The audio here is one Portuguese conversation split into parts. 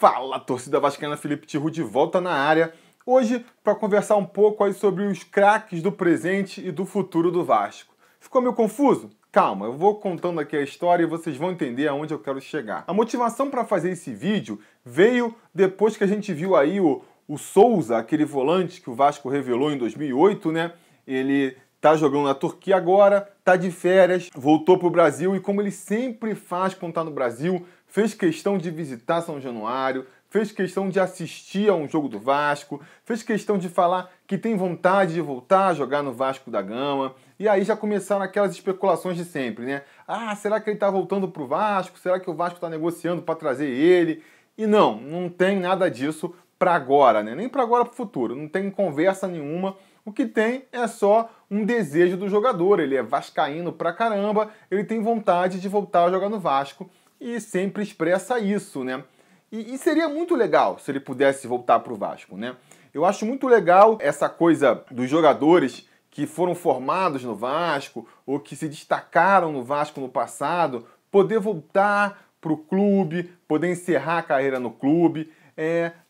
Fala, torcida vascaína, Felipe Tiru de volta na área. Hoje, para conversar um pouco aí sobre os craques do presente e do futuro do Vasco. Ficou meio confuso? Calma, eu vou contando aqui a história e vocês vão entender aonde eu quero chegar. A motivação para fazer esse vídeo veio depois que a gente viu aí o Souza, aquele volante que o Vasco revelou em 2008, né? Ele tá jogando na Turquia agora, tá de férias, voltou pro Brasil e como ele sempre faz quando tá no Brasil, fez questão de visitar São Januário, fez questão de assistir a um jogo do Vasco, fez questão de falar que tem vontade de voltar a jogar no Vasco da Gama. E aí já começaram aquelas especulações de sempre, né? Ah, será que ele tá voltando pro Vasco? Será que o Vasco tá negociando para trazer ele? E não tem nada disso para agora, né? Nem para agora, para o futuro. Não tem conversa nenhuma. O que tem é só um desejo do jogador. Ele é vascaíno pra caramba, ele tem vontade de voltar a jogar no Vasco e sempre expressa isso, né? E seria muito legal se ele pudesse voltar pro Vasco, né? Eu acho muito legal essa coisa dos jogadores que foram formados no Vasco ou que se destacaram no Vasco no passado, poder voltar pro clube, poder encerrar a carreira no clube.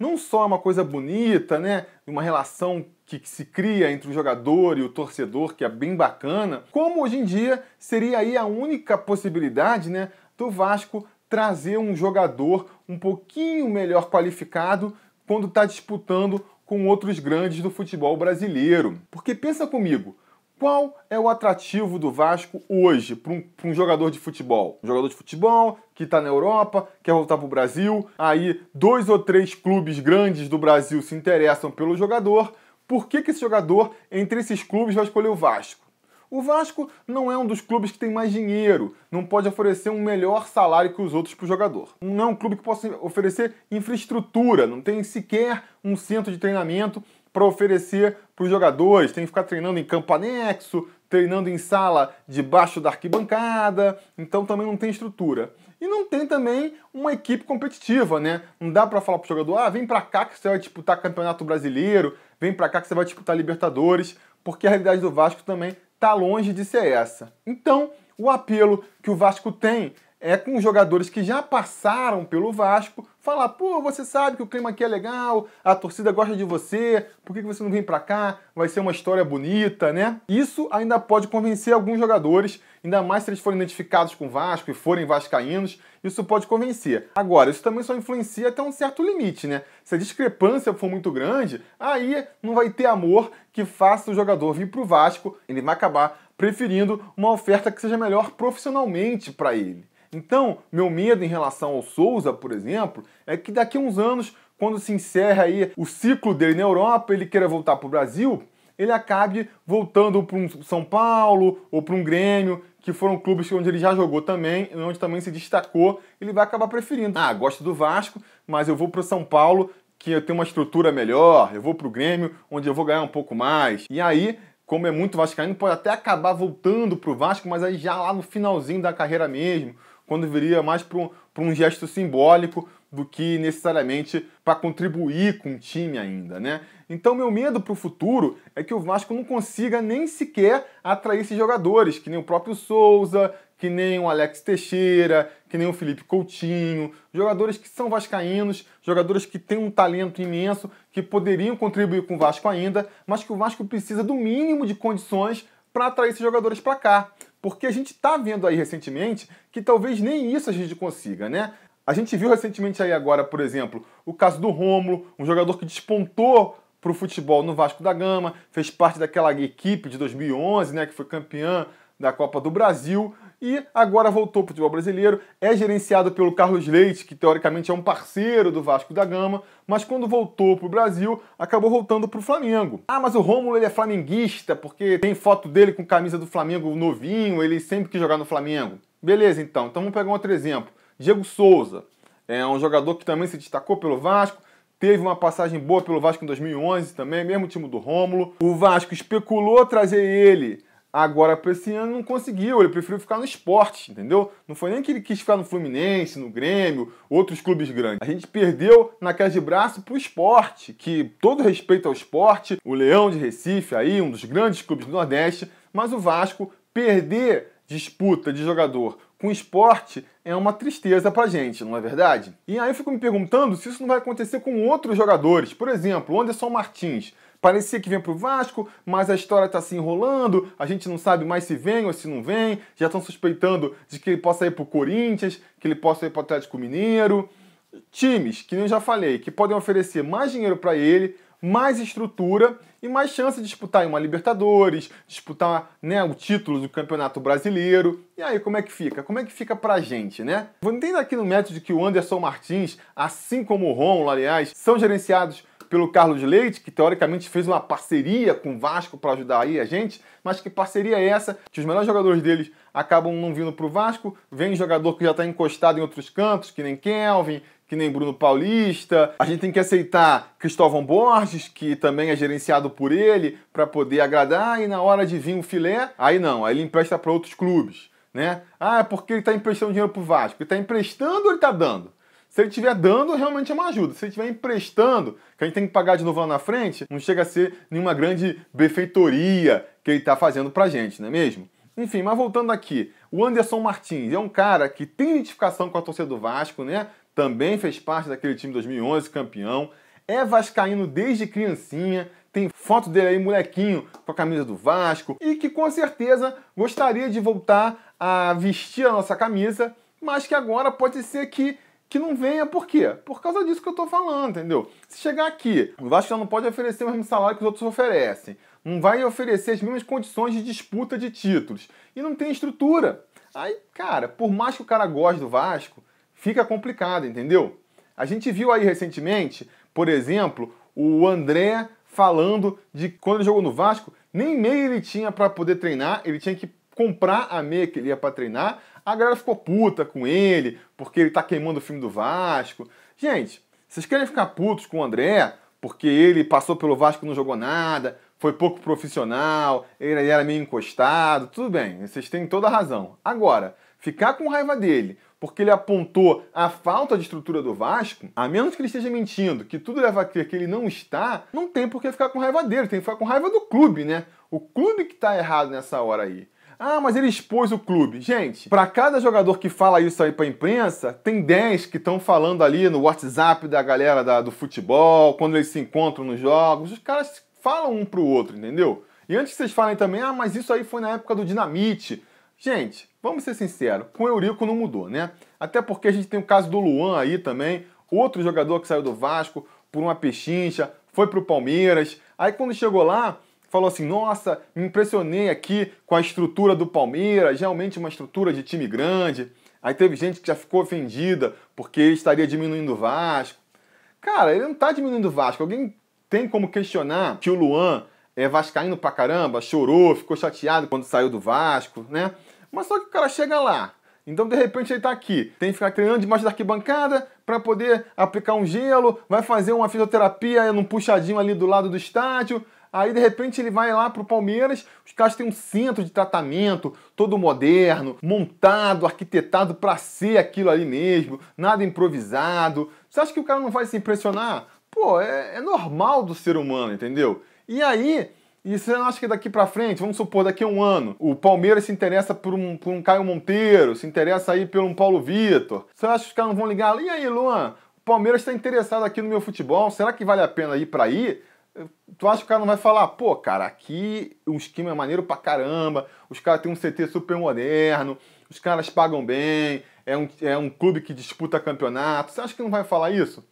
Não só é uma coisa bonita, né? Uma relação que se cria entre o jogador e o torcedor, que é bem bacana, como hoje em dia seria aí a única possibilidade, né, do Vasco trazer um jogador um pouquinho melhor qualificado quando está disputando com outros grandes do futebol brasileiro. Porque pensa comigo, qual é o atrativo do Vasco hoje para um jogador de futebol? Um jogador de futebol que está na Europa, quer voltar para o Brasil, aí 2 ou 3 clubes grandes do Brasil se interessam pelo jogador. Por que esse jogador, entre esses clubes, vai escolher o Vasco? O Vasco não é um dos clubes que tem mais dinheiro, não pode oferecer um melhor salário que os outros para o jogador. Não é um clube que possa oferecer infraestrutura, não tem sequer um centro de treinamento para oferecer para os jogadores, tem que ficar treinando em campo anexo, treinando em sala debaixo da arquibancada, então também não tem estrutura. E não tem também uma equipe competitiva, né? Não dá para falar para o jogador, vem para cá que você vai disputar Campeonato Brasileiro, vem para cá que você vai disputar Libertadores, porque a realidade do Vasco também está longe de ser essa. Então, o apelo que o Vasco tem é com jogadores que já passaram pelo Vasco, falar, pô, você sabe que o clima aqui é legal, a torcida gosta de você, por que você não vem pra cá? Vai ser uma história bonita, né? Isso ainda pode convencer alguns jogadores, ainda mais se eles forem identificados com o Vasco e forem vascaínos, isso pode convencer. Agora, isso também só influencia até um certo limite, né? Se a discrepância for muito grande, aí não vai ter amor que faça o jogador vir pro Vasco, ele vai acabar preferindo uma oferta que seja melhor profissionalmente para ele. Então, meu medo em relação ao Souza, por exemplo, é que daqui a uns anos, quando se encerra aí o ciclo dele na Europa, ele queira voltar para o Brasil, ele acabe voltando para um São Paulo ou para um Grêmio, que foram clubes onde ele já jogou também, e onde também se destacou, ele vai acabar preferindo. Gosto do Vasco, mas eu vou para o São Paulo, que eu tenho uma estrutura melhor, eu vou para o Grêmio, onde eu vou ganhar um pouco mais. E aí, como é muito vascaíno, pode até acabar voltando para o Vasco, mas aí já lá no finalzinho da carreira mesmo, quando viria mais para um gesto simbólico do que necessariamente para contribuir com o time ainda, né? Então meu medo para o futuro é que o Vasco não consiga nem sequer atrair esses jogadores, que nem o próprio Souza, que nem o Alex Teixeira, que nem o Felipe Coutinho, jogadores que são vascaínos, jogadores que têm um talento imenso, que poderiam contribuir com o Vasco ainda, mas que o Vasco precisa do mínimo de condições para atrair esses jogadores para cá. Porque a gente está vendo aí recentemente que talvez nem isso a gente consiga, né? A gente viu recentemente aí agora, por exemplo, o caso do Rômulo, um jogador que despontou para o futebol no Vasco da Gama, fez parte daquela equipe de 2011, né, que foi campeã da Copa do Brasil, e agora voltou para o futebol brasileiro, é gerenciado pelo Carlos Leite, que teoricamente é um parceiro do Vasco da Gama, mas quando voltou para o Brasil, acabou voltando para o Flamengo. Mas o Rômulo ele é flamenguista, porque tem foto dele com camisa do Flamengo novinho, ele sempre quis jogar no Flamengo. Beleza, então vamos pegar um outro exemplo. Diego Souza, é um jogador que também se destacou pelo Vasco, teve uma passagem boa pelo Vasco em 2011 também, mesmo time do Rômulo. O Vasco especulou trazer ele agora para esse ano, não conseguiu, ele preferiu ficar no Sport, entendeu? Não foi nem que ele quis ficar no Fluminense, no Grêmio, outros clubes grandes. A gente perdeu na queda de braço pro Sport, que todo respeito ao Sport, o Leão de Recife aí, um dos grandes clubes do Nordeste, mas o Vasco perder disputa de jogador com o Sport é uma tristeza pra gente, não é verdade? E aí eu fico me perguntando se isso não vai acontecer com outros jogadores. Por exemplo, o Anderson Martins. Parecia que vinha pro Vasco, mas a história tá se enrolando, a gente não sabe mais se vem ou se não vem, já estão suspeitando de que ele possa ir pro Corinthians, que ele possa ir pro Atlético Mineiro. Times, que nem eu já falei, que podem oferecer mais dinheiro para ele, mais estrutura e mais chance de disputar uma Libertadores, disputar, né, o título do Campeonato Brasileiro. E aí, como é que fica? Como é que fica pra gente, né? Vou entender aqui no método de que o Anderson Martins, assim como o Romulo, aliás, são gerenciados pelo Carlos Leite, que teoricamente fez uma parceria com o Vasco para ajudar aí a gente, mas que parceria é essa? Que os melhores jogadores deles acabam não vindo pro Vasco, vem jogador que já está encostado em outros cantos, que nem Kelvin, que nem Bruno Paulista. A gente tem que aceitar Cristóvão Borges, que também é gerenciado por ele, para poder agradar, e na hora de vir o filé, aí não, aí ele empresta para outros clubes, né? Ah, é porque ele está emprestando dinheiro pro Vasco. Ele está emprestando ou ele está dando? Se ele estiver dando, realmente é uma ajuda. Se ele estiver emprestando, que a gente tem que pagar de novo lá na frente, não chega a ser nenhuma grande benfeitoria que ele está fazendo pra gente, não é mesmo? Enfim, mas voltando aqui, o Anderson Martins é um cara que tem identificação com a torcida do Vasco, né? Também fez parte daquele time de 2011, campeão. É vascaíno desde criancinha, tem foto dele aí, molequinho, com a camisa do Vasco, e que com certeza gostaria de voltar a vestir a nossa camisa, mas que agora pode ser que não venha. Por quê? Por causa disso que eu tô falando, entendeu? Se chegar aqui, o Vasco já não pode oferecer o mesmo salário que os outros oferecem, não vai oferecer as mesmas condições de disputa de títulos, e não tem estrutura. Aí, cara, por mais que o cara goste do Vasco, fica complicado, entendeu? A gente viu aí recentemente, por exemplo, o André falando de que quando ele jogou no Vasco, nem meia ele tinha para poder treinar, ele tinha que comprar a meia que ele ia para treinar. A galera ficou puta com ele, porque ele tá queimando o filme do Vasco. Gente, vocês querem ficar putos com o André, porque ele passou pelo Vasco e não jogou nada, foi pouco profissional, ele era meio encostado, tudo bem, vocês têm toda a razão. Agora, ficar com raiva dele, porque ele apontou a falta de estrutura do Vasco, a menos que ele esteja mentindo, que tudo leva a crer que ele não está, não tem por que ficar com raiva dele, tem que ficar com raiva do clube, né? O clube que tá errado nessa hora aí. Ah, mas ele expôs o clube. Gente, para cada jogador que fala isso aí pra imprensa, tem 10 que estão falando ali no WhatsApp da galera do futebol, quando eles se encontram nos jogos, os caras falam um pro outro, entendeu? E antes que vocês falem também, ah, mas isso aí foi na época do Dinamite. Gente, vamos ser sinceros, com o Eurico não mudou, né? Até porque a gente tem o caso do Luan aí também, outro jogador que saiu do Vasco por uma pechincha, foi pro Palmeiras, aí quando chegou lá, falou assim, nossa, me impressionei aqui com a estrutura do Palmeiras, realmente uma estrutura de time grande. Aí teve gente que já ficou ofendida porque ele estaria diminuindo o Vasco. Cara, ele não está diminuindo o Vasco. Alguém tem como questionar que o Luan é vascaíno pra caramba, chorou, ficou chateado quando saiu do Vasco, né? Mas só que o cara chega lá. Então, de repente, ele tá aqui. Tem que ficar treinando debaixo da arquibancada para poder aplicar um gelo, vai fazer uma fisioterapia num puxadinho ali do lado do estádio. Aí, de repente, ele vai lá pro Palmeiras, os caras têm um centro de tratamento, todo moderno, montado, arquitetado para ser aquilo ali mesmo, nada improvisado. Você acha que o cara não vai se impressionar? Pô, é normal do ser humano, entendeu? E aí, e você acha que daqui pra frente, vamos supor, daqui a um ano, o Palmeiras se interessa por um Caio Monteiro, se interessa aí por um Paulo Vitor. Você acha que os caras não vão ligar? E aí, Luan, o Palmeiras está interessado aqui no meu futebol, será que vale a pena ir pra aí? Tu acha que o cara não vai falar, pô, cara, aqui o esquema é maneiro pra caramba, os caras têm um CT super moderno, os caras pagam bem, é um clube que disputa campeonato. Você acha que não vai falar isso?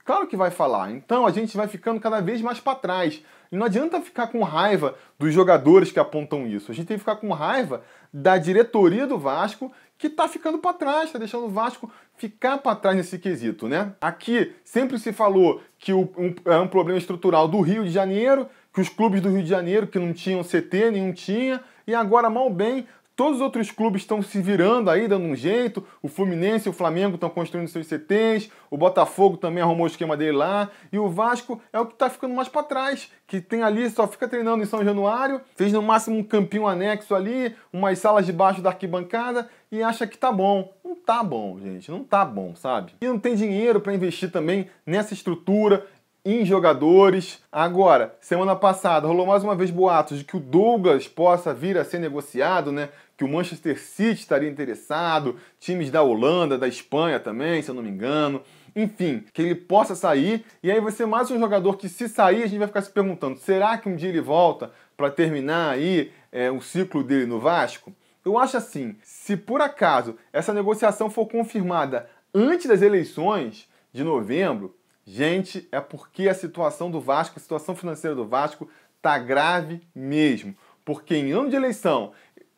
Claro que vai falar. Então a gente vai ficando cada vez mais para trás. E não adianta ficar com raiva dos jogadores que apontam isso. A gente tem que ficar com raiva da diretoria do Vasco que tá ficando para trás, tá deixando o Vasco ficar para trás nesse quesito, né? Aqui sempre se falou que é um problema estrutural do Rio de Janeiro, que os clubes do Rio de Janeiro que não tinham CT, nenhum tinha, e agora, mal bem, todos os outros clubes estão se virando aí, dando um jeito. O Fluminense e o Flamengo estão construindo seus CTs. O Botafogo também arrumou o esquema dele lá. E o Vasco é o que está ficando mais para trás. Que tem ali, só fica treinando em São Januário. Fez no máximo um campinho anexo ali, umas salas debaixo da arquibancada e acha que tá bom. Não tá bom, gente. Não tá bom, sabe? E não tem dinheiro para investir também nessa estrutura. em jogadores. Agora, semana passada rolou mais uma vez boatos de que o Douglas possa vir a ser negociado, né? Que o Manchester City estaria interessado, times da Holanda, da Espanha também, se eu não me engano. Enfim, que ele possa sair, e aí vai ser mais um jogador que, se sair, a gente vai ficar se perguntando, será que um dia ele volta para terminar aí o ciclo dele no Vasco? Eu acho assim, se por acaso essa negociação for confirmada antes das eleições de novembro, gente, é porque a situação do Vasco, a situação financeira do Vasco tá grave mesmo. Porque em ano de eleição,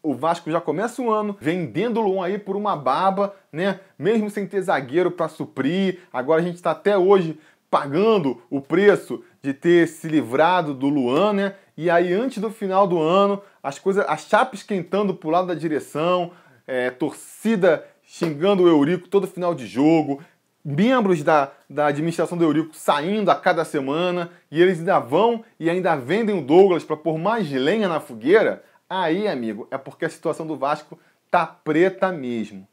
o Vasco já começa o ano vendendo o Luan aí por uma baba, né? Mesmo sem ter zagueiro para suprir. Agora a gente está até hoje pagando o preço de ter se livrado do Luan, né? E aí, antes do final do ano, a chapa esquentando pro lado da direção, torcida xingando o Eurico todo final de jogo, membros da administração do Eurico saindo a cada semana, e eles ainda vão e ainda vendem o Douglas para pôr mais lenha na fogueira. Aí, amigo, é porque a situação do Vasco tá preta mesmo.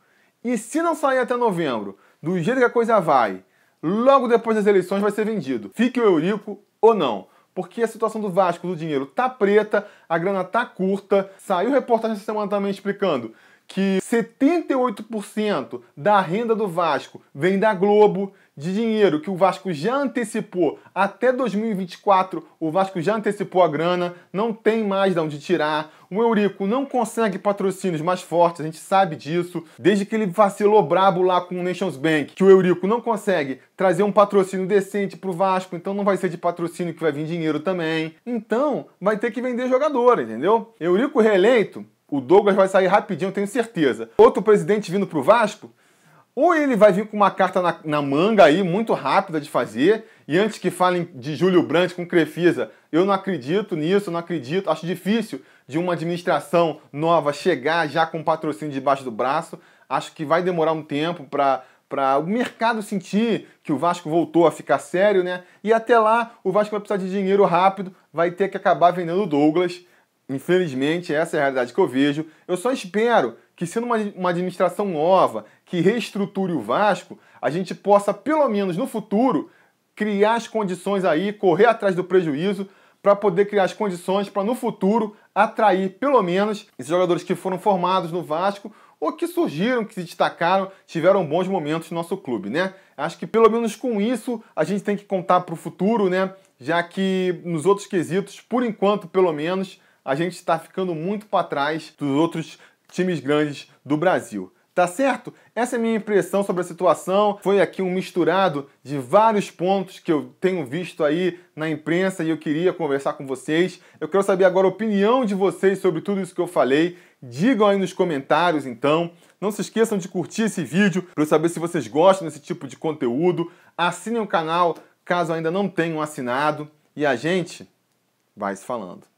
E se não sair até novembro, do jeito que a coisa vai, logo depois das eleições vai ser vendido. Fique o Eurico ou não. Porque a situação do Vasco, do dinheiro, tá preta, a grana tá curta. Saiu reportagem essa semana também explicando que 78% da renda do Vasco vem da Globo, de dinheiro que o Vasco já antecipou até 2024, o Vasco já antecipou a grana, não tem mais de onde tirar. O Eurico não consegue patrocínios mais fortes, a gente sabe disso, desde que ele vacilou brabo lá com o Nations Bank, que o Eurico não consegue trazer um patrocínio decente pro Vasco, então não vai ser de patrocínio que vai vir dinheiro também. Então, vai ter que vender jogador, entendeu? Eurico reeleito, o Douglas vai sair rapidinho, eu tenho certeza. Outro presidente vindo pro Vasco, ou ele vai vir com uma carta na manga aí, muito rápida de fazer, e antes que falem de Júlio Brandt com Crefisa, eu não acredito nisso, eu não acredito, acho difícil de uma administração nova chegar já com patrocínio debaixo do braço, acho que vai demorar um tempo para o mercado sentir que o Vasco voltou a ficar sério, né? E até lá, o Vasco vai precisar de dinheiro rápido, vai ter que acabar vendendo o Douglas. Infelizmente, essa é a realidade que eu vejo. Eu só espero que, sendo uma administração nova, que reestruture o Vasco, a gente possa, pelo menos no futuro, criar as condições aí, correr atrás do prejuízo, para poder criar as condições para, no futuro, atrair, pelo menos, esses jogadores que foram formados no Vasco ou que surgiram, que se destacaram, tiveram bons momentos no nosso clube, né? Acho que, pelo menos com isso, a gente tem que contar para o futuro, né? Já que, nos outros quesitos, por enquanto, pelo menos, a gente está ficando muito para trás dos outros times grandes do Brasil. Tá certo? Essa é a minha impressão sobre a situação. Foi aqui um misturado de vários pontos que eu tenho visto aí na imprensa e eu queria conversar com vocês. Eu quero saber agora a opinião de vocês sobre tudo isso que eu falei. Digam aí nos comentários, então. Não se esqueçam de curtir esse vídeo para eu saber se vocês gostam desse tipo de conteúdo. Assinem o canal caso ainda não tenham assinado. E a gente vai se falando.